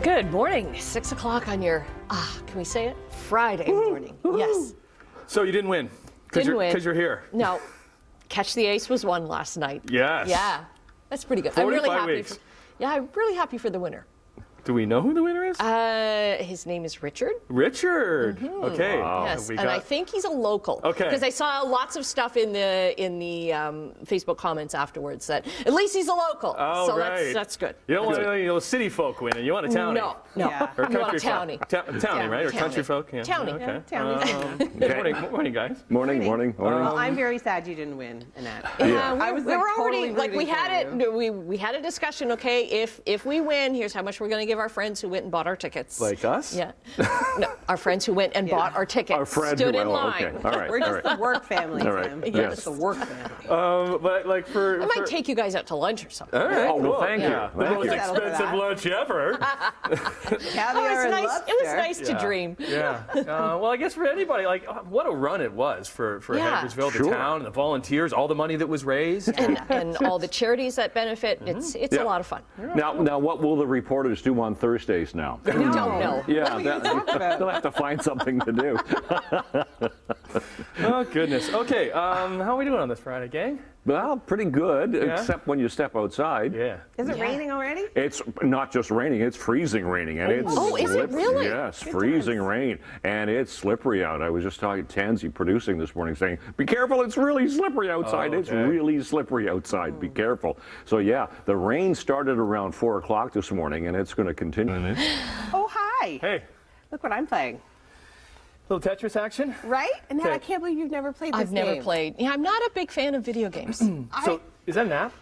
Good morning. 6 o'clock on your, can we say it? Friday morning. Yes. So you didn't win? Didn't win. Because you're here. No. Catch the Ace was won last night. Yes. Yeah. That's pretty good. 45 I'm really happy. weeks. I'm really happy for the winner. Do we know who the winner is? His name is Richard. Richard. Okay. Wow. Yes, and I think he's a local. Okay. Because I saw lots of stuff in the Facebook comments afterwards that at least he's a local. Oh, so right. that's good. You don't want city folk winning. You want a townie. No. Yeah. Or You want a country townie. folk. Townie, right? Or Townie. country folk. Yeah. Townie. Okay. Townie. Morning, guys. Morning. Well, I'm very sad you didn't win, Annette. Yeah, I was we were totally already like we rooting had for it. We had a discussion. Okay, if we win, here's how much we're going to give our friends who went and bought our tickets. Like us? Yeah. No, our friends who went and bought our tickets. Our friends stood who in went, line. okay. All right. We're just the work family, All right. Tim. Yes. We're just the work family. But like for. I might take you guys out to lunch or something. All right. Oh, well, cool. thank you. Yeah. The Thank most you. expensive lunch ever. Caviar and lobster. It was nice to dream. Yeah. Well, I guess for anybody, like, what a run it was for Yeah. Hedgersville, the Sure. town, and the volunteers, all the money that was raised. And all the charities that benefit. It's Yeah. a lot of fun. Now, what will the reporters do on Thursdays now? We don't know. Yeah, talk about? they'll have to find something to do. Oh, goodness. Okay, how are we doing on this Friday, gang? Well, pretty good, Yeah? except when you step outside. Yeah. Is it Yeah. raining already? It's not just raining, it's freezing raining. And it's Oh, is it really? Yes, freezing rain. And it's slippery out. I was just talking to Tansy producing this morning saying, be careful, it's really slippery outside. Oh, It's okay. really slippery outside. Be careful. So yeah, the rain started around 4 o'clock this morning and it's going to continue. Oh, hi. Hey, Look what I'm playing. little Tetris action? Right? And Okay. I can't believe you've never played this I've never game. played. Yeah, I'm not a big fan of video games. So, is that an app?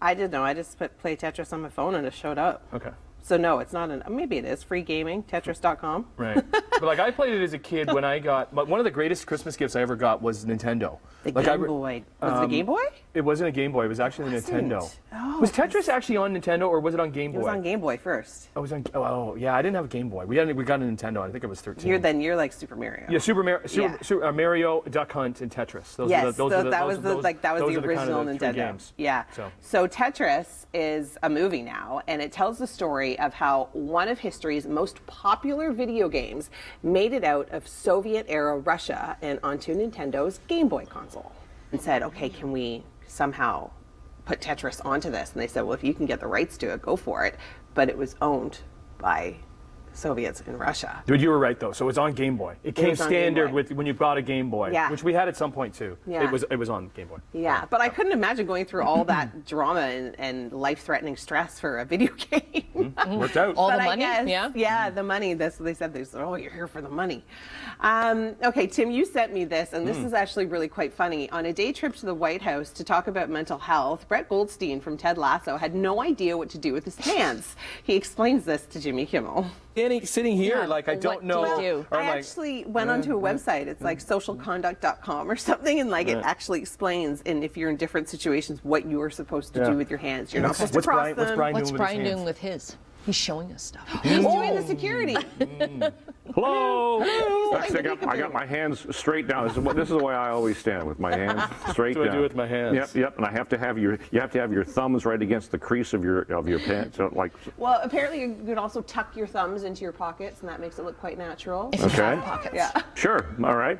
I didn't know. I just played Tetris on my phone and it showed up. Okay. So no, it's not maybe it is. Free gaming, Tetris.com. Right. But like I played it as a kid when I got, but one of the greatest Christmas gifts I ever got was Nintendo. The Like, Game Boy. Was it a Game Boy? It wasn't a Game Boy, it was actually a Wasn't. Nintendo. Oh, Was Tetris actually on Nintendo or was it on Game Boy? It was on Game Boy first. Oh, it was on, oh, yeah, I didn't have a Game Boy. We got a Nintendo, I think it was 13. You're like Super Mario. Yeah, Super Yeah. Mario, Duck Hunt, and Tetris. Those Yes, are the, those are the, that was those, the those the are the kind original of the three Nintendo. games. Yeah. So Tetris is a movie now, and it tells the story of how one of history's most popular video games made it out of Soviet-era Russia and onto Nintendo's Game Boy console. And said, okay, can we somehow put Tetris onto this? And they said, well, if you can get the rights to it, go for it. But it was owned by Soviets in Russia. Dude, you were right though. So it was on Game Boy. It came was on Game standard Boy. with when you bought a Game Boy, Yeah. which we had at some point too. Yeah. It was on Game Boy. Yeah, but I couldn't imagine going through all that drama and life-threatening stress for a video game. Worked out. All the But I money? guess, Yeah. the money. That's what they said. They said, "Oh, you're here for the money." Okay, Tim, you sent me this, and this is actually really quite funny. On a day trip to the White House to talk about mental health, Brett Goldstein from Ted Lasso had no idea what to do with his hands. He explains this to Jimmy Kimmel. Sitting here, Yeah, like I what don't do know. you do? or I like- actually went onto a website. It's like socialconduct.com or something, and like it actually explains, and if you're in different situations, what you are supposed to Yeah. do with your hands. You're not supposed to What's cross Brian- what's them. Brian What's doing with his Brian hands? doing with his? He's showing us stuff. He's doing the security. Hello. like I got my hands straight down. This is the way I always stand, with my hands straight That's what I down. do with my hands. Yep. And I have to have you have to have your thumbs right against the crease of your pants. So like, Well, apparently you can also tuck your thumbs into your pockets, and that makes it look quite natural. If you Okay. have pockets. Yeah. sure, all right,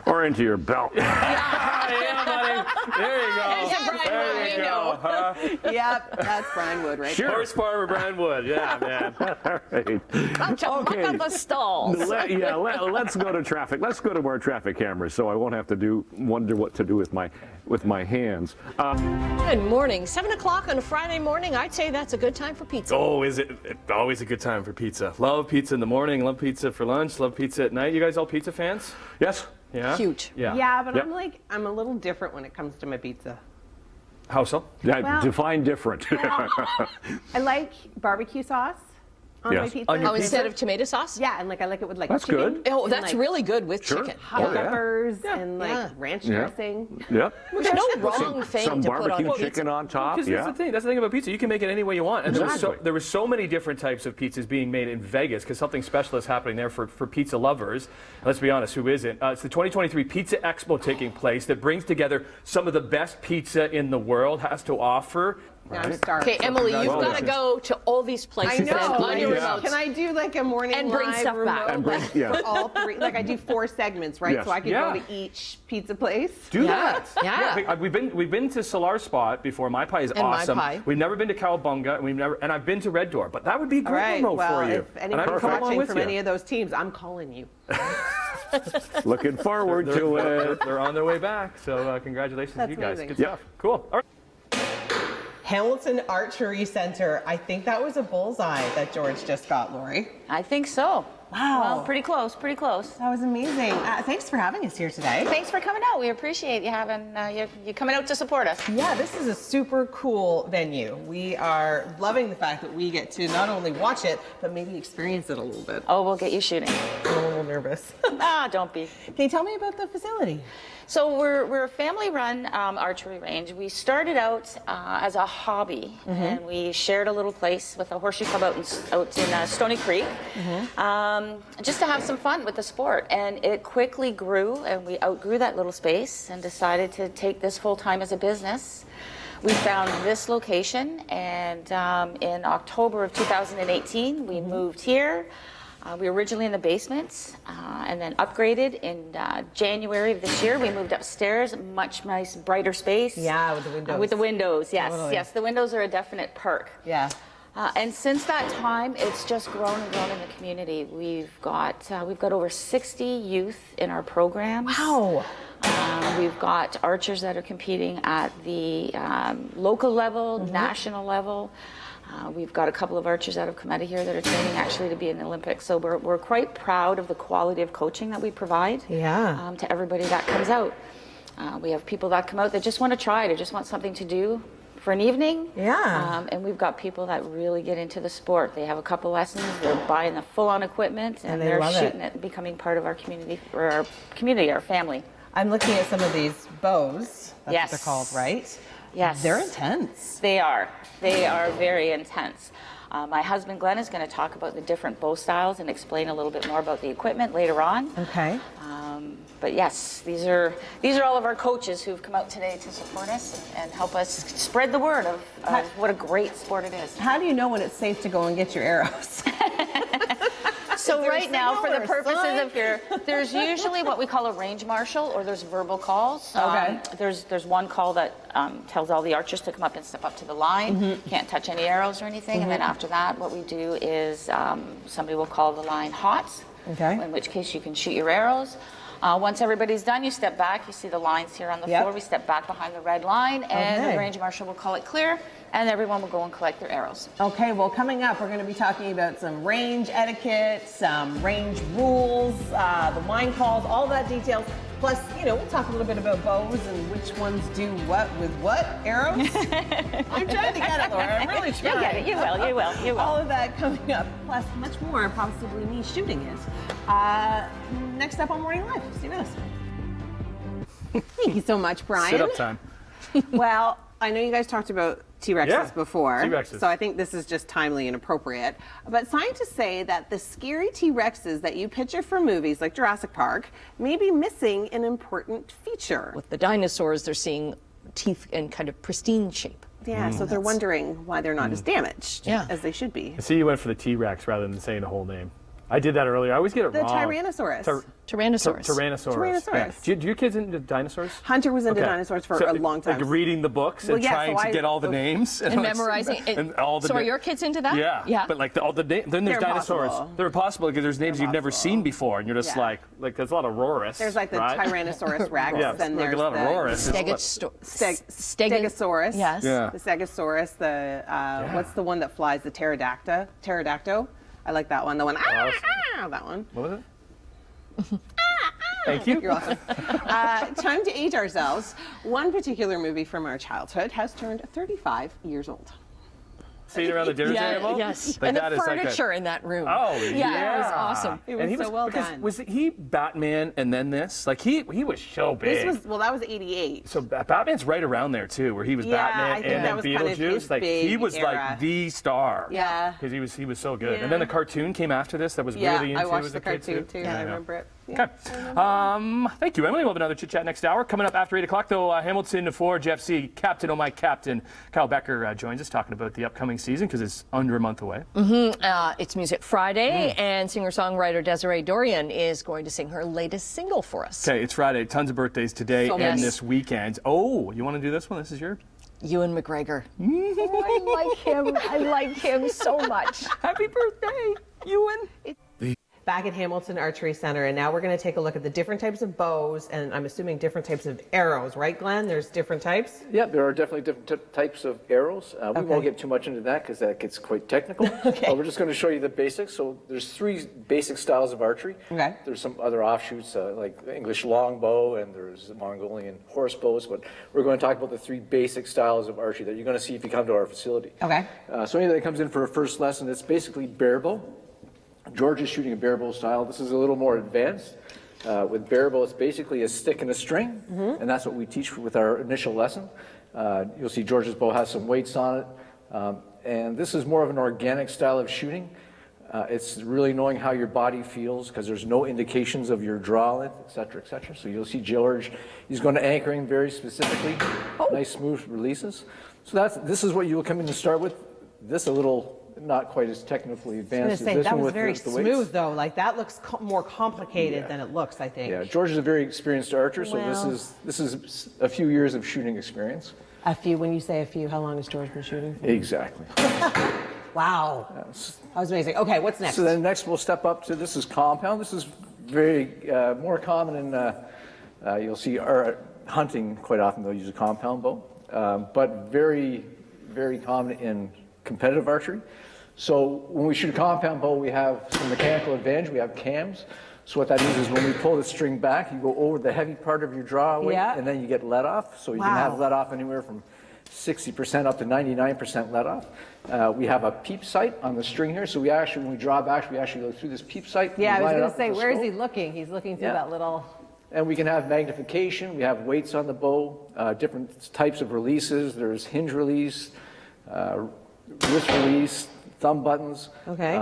or into your belt. Yeah, buddy. There you go. There's a Brian There Wood you we go. Huh? Yep, that's Brian Wood right Sure. there. Horse farmer Brian Wood. Yeah, man. All right. Muck up the stalls. Let's go to traffic. Let's go to our traffic cameras, so I won't have to wonder what to do with my hands. Good morning. 7 o'clock on a Friday morning. I'd say that's a good time for pizza. Oh, is it always a good time for pizza? Love pizza in the morning. Love pizza for lunch. Love pizza at night. You guys all pizza fans? Yes. Yeah. Huge. Yeah. Yeah, but Yep. I'm a little different when it comes to my pizza. How so? Well- Define different. I like barbecue sauce on my Yes. pizza. On your Oh, instead of tomato sauce? Yeah, and like I like it with like That's chicken. good. Oh, and, that's like, really good with Sure. chicken. hot Oh, yeah. peppers and like Yeah. ranch Yeah. dressing. Yep. There's no wrong thing Some to put on barbecue pizza. chicken on top. Because Yeah. that's the thing about pizza. You can make it any way you want. And Exactly. there were so many different types of pizzas being made in Vegas because something special is happening there for pizza lovers. Let's be honest, who isn't? It's the 2023 Pizza Expo taking place that brings together some of the best pizza in the world has to offer Now I'm Right. starved. Okay, Emily, you've got to Congratulations. go to all these I places know. and on your Yeah. remotes. Can I do like a morning And bring live stuff remote back. And bring- like, yeah. for all three? Like I do 4 segments, right? Yes. So I could Yeah. go to each pizza place. Do Yeah. that. Yeah. We've been to Solar Spot before. My Pie is And My awesome. Pie. We've never been to Cowabunga, and I've been to Red Door. But that would be a All great right. remote Well, for you. if And I anybody's can come along watching with from you. any of those teams, I'm calling you. Looking forward to it. They're on their way back. So congratulations That's to you guys. amazing. Good stuff. Cool. All right. Hamilton Archery Center. I think that was a bullseye that George just got, Lori. I think so. Wow. Well, pretty close, pretty close. That was amazing. Thanks for having us here today. Thanks for coming out. We appreciate you having you coming out to support us. Yeah, this is a super cool venue. We are loving the fact that we get to not only watch it, but maybe experience it a little bit. Oh, we'll get you shooting. I'm a little nervous. Don't be. Can you tell me about the facility? So we're a family-run archery range. We started out as a hobby, and we shared a little place with a horseshoe club out in Stony Creek, just to have some fun with the sport. And it quickly grew, and we outgrew that little space and decided to take this full-time as a business. We found this location, and in October of 2018, we moved here. We were originally in the basement and then upgraded in January of this year. We moved upstairs, much nice, brighter space. Yeah, with the windows. With the windows, yes. Totally. Yes, the windows are a definite perk. Yeah. And since that time, it's just grown and grown in the community. We've got over 60 youth in our programs. Wow. We've got archers that are competing at the local level, national level. We've got a couple of archers that have come out of here that are training actually to be in the Olympics. So we're quite proud of the quality of coaching that we provide to everybody that comes out. We have people that come out that just want to try, they just want something to do for an evening. Yeah. And we've got people that really get into the sport. They have a couple lessons, they're buying the full-on equipment, and they they're love it. shooting it and becoming part of our community, our family. I'm looking at some of these bows. That's Yes. what they're called, right? Yes. They're intense. They are. They are very intense. My husband Glenn is going to talk about the different bow styles and explain a little bit more about the equipment later on. Okay. But yes, these are all of our coaches who've come out today to support us and help us spread the word of what a great sport it is. How do you know when it's safe to go and get your arrows? So there a right now, for signal the or a purposes sign? of here, there's usually what we call a range marshal, or there's verbal calls. Okay. There's one call that tells all the archers to come up and step up to the line. Can't touch any arrows or anything. And then after that, what we do is somebody will call the line hot. Okay. In which case you can shoot your arrows. Once everybody's done, you step back. You see the lines here on the Yep. floor. We step back behind the red line, and Okay. the range marshal will call it clear, and everyone will go and collect their arrows. Okay, well, coming up, we're going to be talking about some range etiquette, some range rules, the line calls, all that details. Plus, we'll talk a little bit about bows and which ones do what with what arrows. I'm trying to get it, Laura. I'm really trying. You'll get it. You will. You will. You will. All of that coming up, plus much more, possibly me shooting it. Next up on Morning Live. Stay with us. Thank you so much, Brian. Sit up time. Well, I know you guys talked about T-Rexes Yeah, before, T-Rexes. so I think this is just timely and appropriate. But scientists say that the scary T-Rexes that you picture for movies like Jurassic Park may be missing an important feature. With the dinosaurs, they're seeing teeth in kind of pristine shape. Yeah, so they're wondering why they're not as damaged Yeah. as they should be. I see you went for the T-Rex rather than saying the whole name. I did that earlier. I always get it The wrong. Tyrannosaurus. Tyrannosaurus. Tyrannosaurus. Tyrannosaurus. Yeah. Do your kids into dinosaurs? Hunter was into Okay. dinosaurs for So, a long time. Like reading the books Well, and yeah, trying so to I- get all the names And memorizing. and all the So are na- your kids into that? Yeah. Yeah. But like then there's They're dinosaurs. impossible. They're impossible because there's names you've never seen before, and you're just Yeah. like there's a lot of Rorus. There's like the right? Tyrannosaurus Rex, Yeah, then like there's a lot of the Rorus. Stegosaurus. Yes. Yeah. The Stegosaurus, what's the one that flies? The pterodactyl. I like that one. The one, that one. What was it? Thank you. You're welcome. Time to age ourselves. One particular movie from our childhood has turned 35 years old. Sitting around the dinner table. Yes. Like And the that is like a- furniture in that room. Oh Yeah, it was awesome. It was And he so well because done. Was he Batman and then this? Like he was so big. That was 88. So Batman's right around there too, where he was Yeah, I Batman think and that then was kind of Beetlejuice. his Like he big was era. like the star. Yeah. Because he was so good. Yeah. And then the cartoon came after this that was Yeah, really into I watched as the a kid cartoon too. Yeah, I know. remember it. Okay. Thank you, Emily. We'll have another chit chat next hour. Coming up after 8 o'clock, though, Hamilton for GFC captain, oh my captain, Kyle Becker joins us talking about the upcoming season because it's under a month away. It's Music Friday, and singer-songwriter Desiree Dorian is going to sing her latest single for us. Okay, it's Friday. Tons of birthdays today So and yes. this weekend. Oh, you want to do this one? This is yours? Ewan McGregor. I like him. I like him so much. Happy birthday, Ewan. Back at Hamilton Archery Center, and now we're going to take a look at the different types of bows, and I'm assuming different types of arrows, right, Glenn? There's different types? Yeah, there are definitely different types of arrows. We won't get too much into that because that gets quite technical. We're just going to show you the basics. So there's 3 basic styles of archery. Okay. There's some other offshoots like English longbow and there's Mongolian horse bows, but we're going to talk about the 3 basic styles of archery that you're going to see if you come to our facility. Okay. So anybody that comes in for a first lesson, it's basically bare bow. George is shooting a bare bow style. This is a little more advanced. With bare bow, it's basically a stick and a string, and that's what we teach with our initial lesson. You'll see George's bow has some weights on it, and this is more of an organic style of shooting. It's really knowing how your body feels because there's no indications of your draw length, et cetera, et cetera. So you'll see George, he's going to anchoring very specifically, nice smooth releases. So this is what you'll come in to start with. This a little not quite as technically advanced as this that one was with very the weights. smooth, though. Like, that looks more complicated than it looks, I think. Yeah, George is a very experienced archer, so Well. this is a few years of shooting experience. A few, when you say a few, how long has George been shooting? Exactly. Wow. That was amazing. Okay, what's next? So then next we'll step up to, this is compound. This is very more common in, you'll see hunting quite often they'll use a compound bow, but very, very common in competitive archery. So when we shoot a compound bow, we have some mechanical advantage. We have cams. So what that means is when we pull the string back, you go over the heavy part of your draw weight, and then you get let off. So you can have let off anywhere from 60% up to 99% let off. We have a peep sight on the string here. So we actually, when we draw back, we actually go through this peep sight. Yeah, I was line it going up to say, with the where is scope. he looking? He's looking through that little... And we can have magnification. We have weights on the bow, different types of releases. There's hinge release, wrist release, thumb buttons. Okay.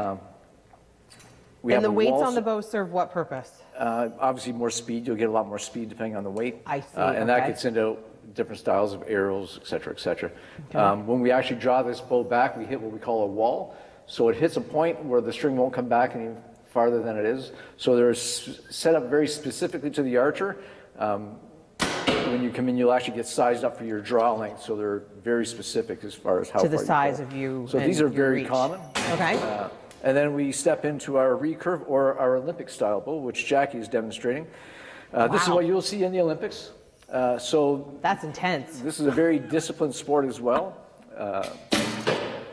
We And have the a weights wall on the bow serve what purpose? obviously more speed. You'll get a lot more speed depending on the weight. I see, And that okay. gets into different styles of arrows, et cetera, et cetera. When we actually draw this bow back, we hit what we call a wall. So it hits a point where the string won't come back any farther than it is. So they're set up very specifically to the archer. When you come in, you'll actually get sized up for your draw length. So they're very specific as far as how To the far you size go. of you So and these are your very reach. common. Okay. And then we step into our recurve or our Olympic style bow, which Jackie is demonstrating. This is Wow. what you'll see in the Olympics. So That's intense. this is a very disciplined sport as well.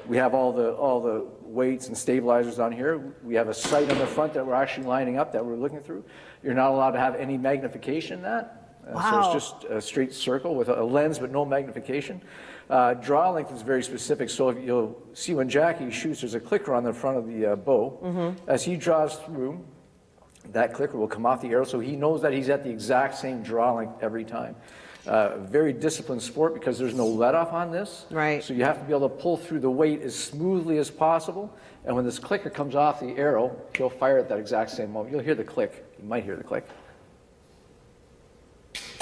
We have all the weights and stabilizers on here. We have a sight on the front that we're actually lining up that we're looking through. You're not allowed to have any magnification in that. So Wow. it's just a straight circle with a lens but no magnification. Draw length is very specific. So if you'll see when Jackie shoots, there's a clicker on the front of the bow. As he draws through, that clicker will come off the arrow, so he knows that he's at the exact same draw length every time. Very disciplined sport because there's no let off on this. Right. So you have to be able to pull through the weight as smoothly as possible. And when this clicker comes off the arrow, he'll fire at that exact same moment. You'll hear the click. You might hear the click.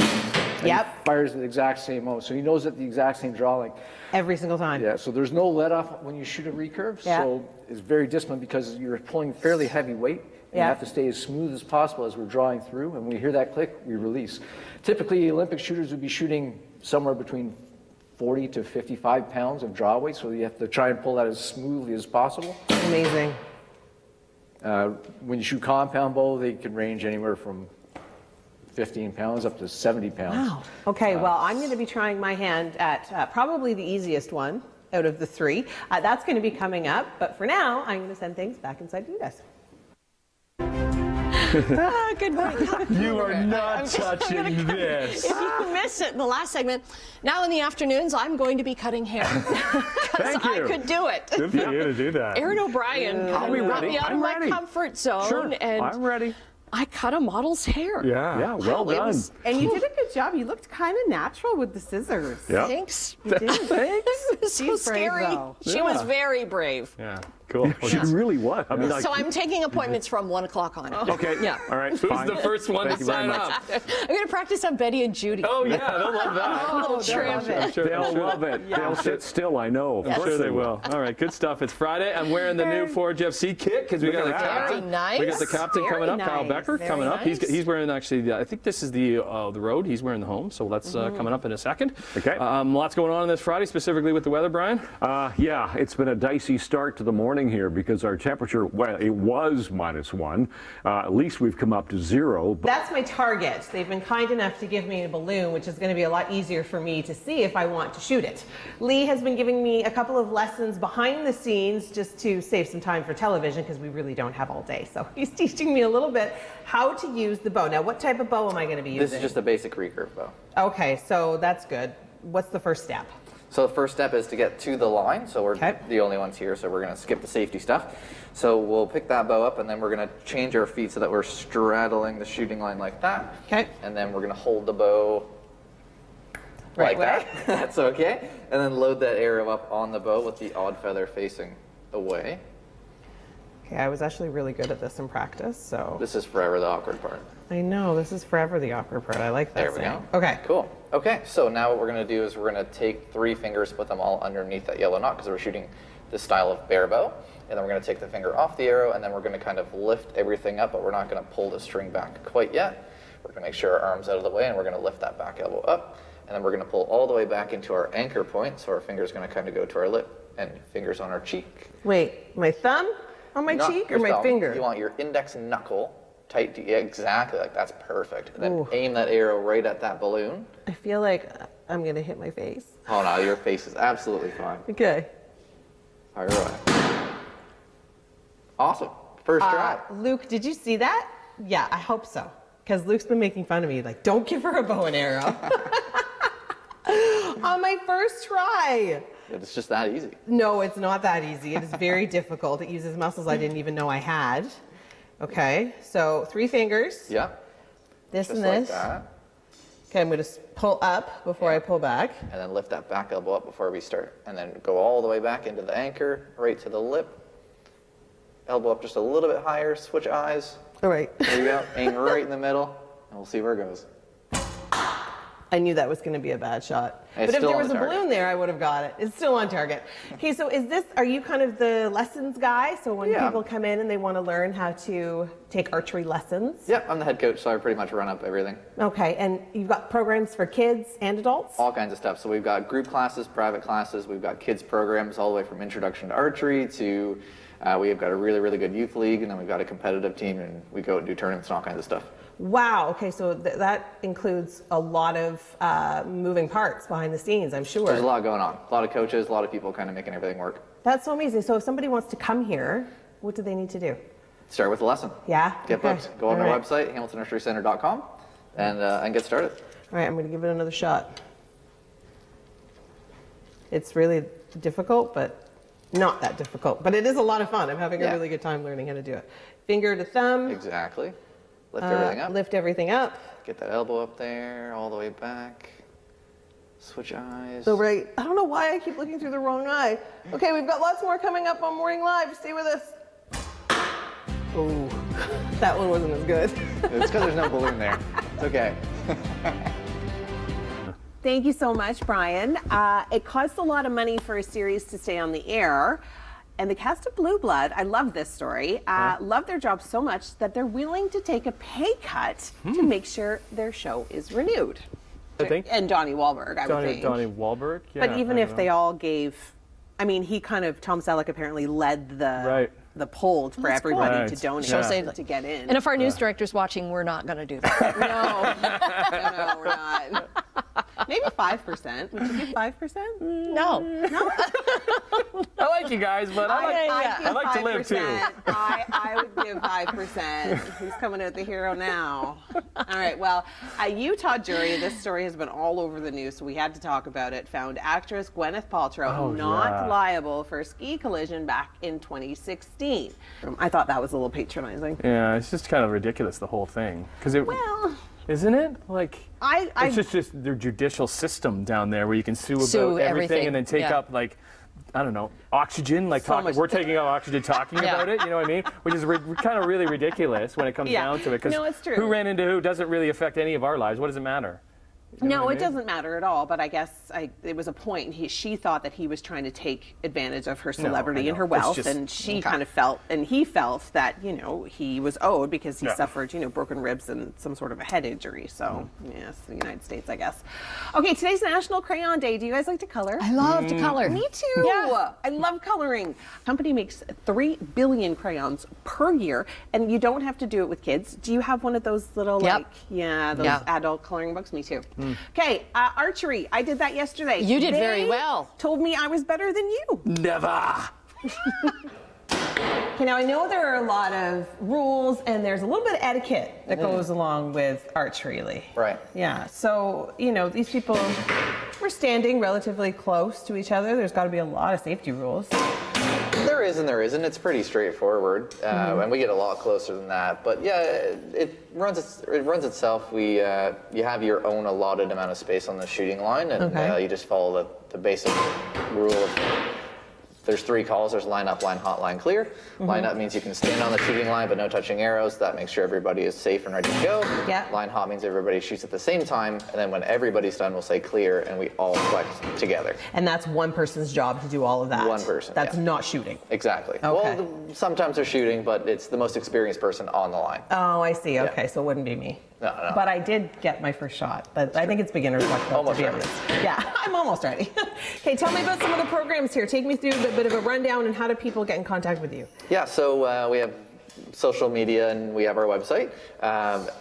And he Yep. fires at the exact same moment. So he knows at the exact same draw length. Every single time. Yeah, so there's no let off when you shoot a recurve. Yeah. So it's very disciplined because you're pulling fairly heavy weight. And Yeah. you have to stay as smooth as possible as we're drawing through. And when we hear that click, we release. Typically, Olympic shooters would be shooting somewhere between 40 to 55 pounds of draw weight. So you have to try and pull that as smoothly as possible. Amazing. When you shoot compound bow, they can range anywhere from 15 pounds up to 70 pounds. Wow. Okay, well, I'm going to be trying my hand at probably the easiest one out of the three. That's going to be coming up, but for now, I'm going to send things back inside to you guys. Good morning. You are not touching this. If you missed it in the last segment, now in the afternoons, I'm going to be cutting hair. Because Thank I you. could do it. Good for you to do that. Aaron O'Brien I'll be brought ready. me out of I'm my ready. comfort zone, Sure, and I'm ready. I cut a model's hair. Yeah, well Wow, it done. was- And you did a good job. You looked kind of natural with the scissors. Yeah. Thanks. You did. It was so She's brave, scary. though. She was very brave. Yeah. Cool. She really was. I mean, like, So I'm taking appointments from 1 o'clock on. okay. Yeah. All right. Who's fine. the first one Thank to you very sign much. up? I'm going to practice on Betty and Judy. Oh, yeah, they'll love that. Little trim. They'll love it. They'll sit still, I know. Of I'm course sure they will. All right, good stuff. It's Friday. I'm wearing the new Forge FC kit because we got the Look at that. captain. Very nice. We got the captain Very coming up, Kyle nice. Becker Very coming up. nice. He's wearing actually. I think this is the road. He's wearing the home. So that's coming up in a second. Okay. Lots going on this Friday, specifically with the weather, Brian. Yeah, it's been a dicey start to the morning here because our temperature, well, it was -1. At least we've come up to 0. But That's my target. They've been kind enough to give me a balloon, which is going to be a lot easier for me to see if I want to shoot it. Lee has been giving me a couple of lessons behind the scenes just to save some time for television because we really don't have all day. So he's teaching me a little bit how to use the bow. Now, what type of bow am I going to be using? This is just a basic recurve bow. Okay, so that's good. What's the first step? So the first step is to get to the line. So we're Okay. the only ones here, so we're going to skip the safety stuff. So we'll pick that bow up, and then we're going to change our feet so that we're straddling the shooting line like that. Okay. And then we're going to hold the bow Right like way. that. That's okay. And then load that arrow up on the bow with the odd feather facing away. Okay, I was actually really good at this in practice, so This is forever the awkward part. I know this is forever the awkward part. I like that. There we saying. go. Okay. Cool. Okay, so now what we're going to do is we're going to take 3 fingers, put them all underneath that yellow knot because we're shooting this style of bare bow. And then we're going to take the finger off the arrow, and then we're going to kind of lift everything up, but we're not going to pull the string back quite yet. We're going to make sure our arm's out of the way, and we're going to lift that back elbow up. And then we're going to pull all the way back into our anchor point, so our finger's going to kind of go to our lip, and fingers on our cheek. Wait, my thumb on my Not cheek or your my thumb. finger? You want your index knuckle tight to, yeah, exactly, like that's perfect. And then Ooh. aim that arrow right at that balloon. I feel like I'm gonna hit my face. Oh no, your face is absolutely fine. Okay. Fire away. Awesome. First try. Luke, did you see that? Yeah, I hope so. Because Luke's been making fun of me, like, don't give her a bow and arrow. On my first try. It's just that easy. No, it's not that easy. It is very difficult. It uses muscles I didn't even know I had. Okay, so 3 fingers. Yeah. This Just and like this. that. Okay, I'm gonna pull up before I pull back. And then lift that back elbow up before we start. And then go all the way back into the anchor, right to the lip. Elbow up just a little bit higher, switch eyes. All right. There you go. Aim right in the middle, and we'll see where it goes. I knew that was going to be a bad shot. It's But if still there on was a target. balloon there, I would have got it. It's still on target. Okay, so are you kind of the lessons guy? So when Yeah. people come in and they want to learn how to take archery lessons? Yep, I'm the head coach, so I pretty much run up everything. Okay, and you've got programs for kids and adults? All kinds of stuff. So we've got group classes, private classes, we've got kids programs all the way from introduction to archery to we've got a really, really good youth league, and then we've got a competitive team, and we go and do tournaments and all kinds of stuff. Wow, okay, so that includes a lot of moving parts behind the scenes, I'm sure. There's a lot going on. A lot of coaches, a lot of people kind of making everything work. That's so amazing. So if somebody wants to come here, what do they need to do? Start with a lesson. Yeah? Get Okay. booked. Go on All our right. website, hamiltonarcherycenter.com, and get started. All right, I'm going to give it another shot. It's really difficult, but not that difficult. But it is a lot of fun. I'm having a Yeah. really good time learning how to do it. Finger to thumb. Exactly. Lift everything up. Lift everything up. Get that elbow up there, all the way back. Switch eyes. So right, I don't know why I keep looking through the wrong eye. Okay, we've got lots more coming up on Morning Live. Stay with us. Oh, that one wasn't as good. It's because there's no balloon there. It's okay. Thank you so much, Brian. It costs a lot of money for a series to stay on the air. And the cast of Blue Blood, I love this story, love their job so much that they're willing to take a pay cut to make sure their show is renewed. I think. And Donnie Wahlberg, I would think. Donnie Wahlberg. Yeah, But even I if don't they know. all gave, I mean, Tom Selleck apparently led the Right. the poll for That's cool. everybody Right. to donate Yeah. to get in. And if our news director's watching, we're not going to do that. no, we're not. Maybe 5%. Would you give 5%? No. I like you guys, but I like to live too. I would give 5%. Who's coming out the hero now? All right, well, a Utah jury, this story has been all over the news, so we had to talk about it, found actress Gwyneth Paltrow not liable for a ski collision back in 2016. I thought that was a little patronizing. Yeah, it's just kind of ridiculous, the whole thing. Well, Isn't it? Like, I it's just their judicial system down there where you can sue Sue about everything everything, and then take yeah. up like I don't know, oxygen, like So much- we're taking out oxygen talking Yeah. about it, you know what I mean? Which is kind of really ridiculous when it comes Yeah. down to it. 'Cause No, it's true. who ran into who doesn't really affect any of our lives. What does it matter? You know No, what I it mean? doesn't matter at all. But I guess it was a point. She thought that he was trying to take advantage of her celebrity I and her know. It's wealth, just- and she kind of felt, and he felt that he was owed because he Yeah. suffered broken ribs and some sort of a head injury. So Mm-hmm. yes, the United States, I guess. Okay, today's National Crayon Day. Do you guys like to color? I love to color. Me too. Yeah. I love coloring. Company makes 3 billion crayons per year, and you don't have to do it with kids. Do you have one of those little Yep. those Yeah. adult coloring books? Me too. Okay, archery. I did that yesterday. You did very They well. Told me I was better than you. Never. Okay, now I know there are a lot of rules and there's a little bit of etiquette that goes along with archery, Lee. Right. Yeah, so, these people were standing relatively close to each other. There's got to be a lot of safety rules. There is and there isn't. It's pretty straightforward, and we get a lot closer than that. But yeah, it runs itself. You have your own allotted amount of space on the shooting line, and Okay. you just follow the basic rule of. There's 3 calls. There's line up, line hot, line clear. Line up means you can stand on the shooting line, but no touching arrows. That makes sure everybody is safe and ready to go. Yeah. Line hot means everybody shoots at the same time, and then when everybody's done, we'll say clear, and we all flex together. And that's one person's job to do all of that. One person, That's yeah. not shooting. Exactly. Okay. Well, sometimes they're shooting, but it's the most experienced person on the line. Oh, I see. Okay, so it wouldn't be me. No, no. But I did get my first shot. But I think it's beginner's luck, though, Almost to be ready. honest. Yeah, I'm almost ready. Okay, tell me about some of the programs here. Take me through a bit of a rundown and how do people get in contact with you? Yeah, so we have social media and we have our website.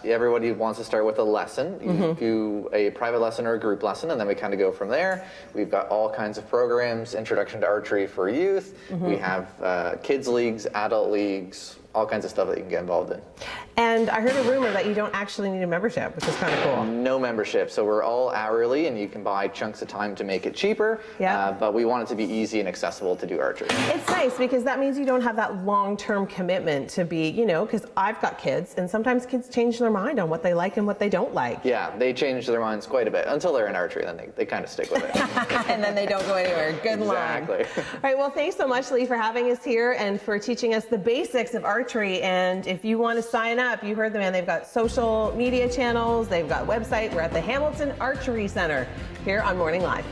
Everybody wants to start with a lesson. You do a private lesson or a group lesson, and then we kind of go from there. We've got all kinds of programs, introduction to archery for youth. We have kids leagues, adult leagues, all kinds of stuff that you can get involved in. And I heard a rumor that you don't actually need a membership, which is kind of cool. No membership, so we're all hourly, and you can buy chunks of time to make it cheaper. Yeah. But we want it to be easy and accessible to do archery. It's nice because that means you don't have that long-term commitment to be, because I've got kids, and sometimes kids change their mind on what they like and what they don't like. Yeah, they change their minds quite a bit until they're in archery, then they kind of stick with it. And then they don't go anywhere. Good line. Exactly. All right, well, thanks so much, Lee, for having us here and for teaching us the basics of archery. And if you want to sign up, you heard the man, they've got social media channels, they've got website. We're at the Hamilton Archery Center here on Morning Live.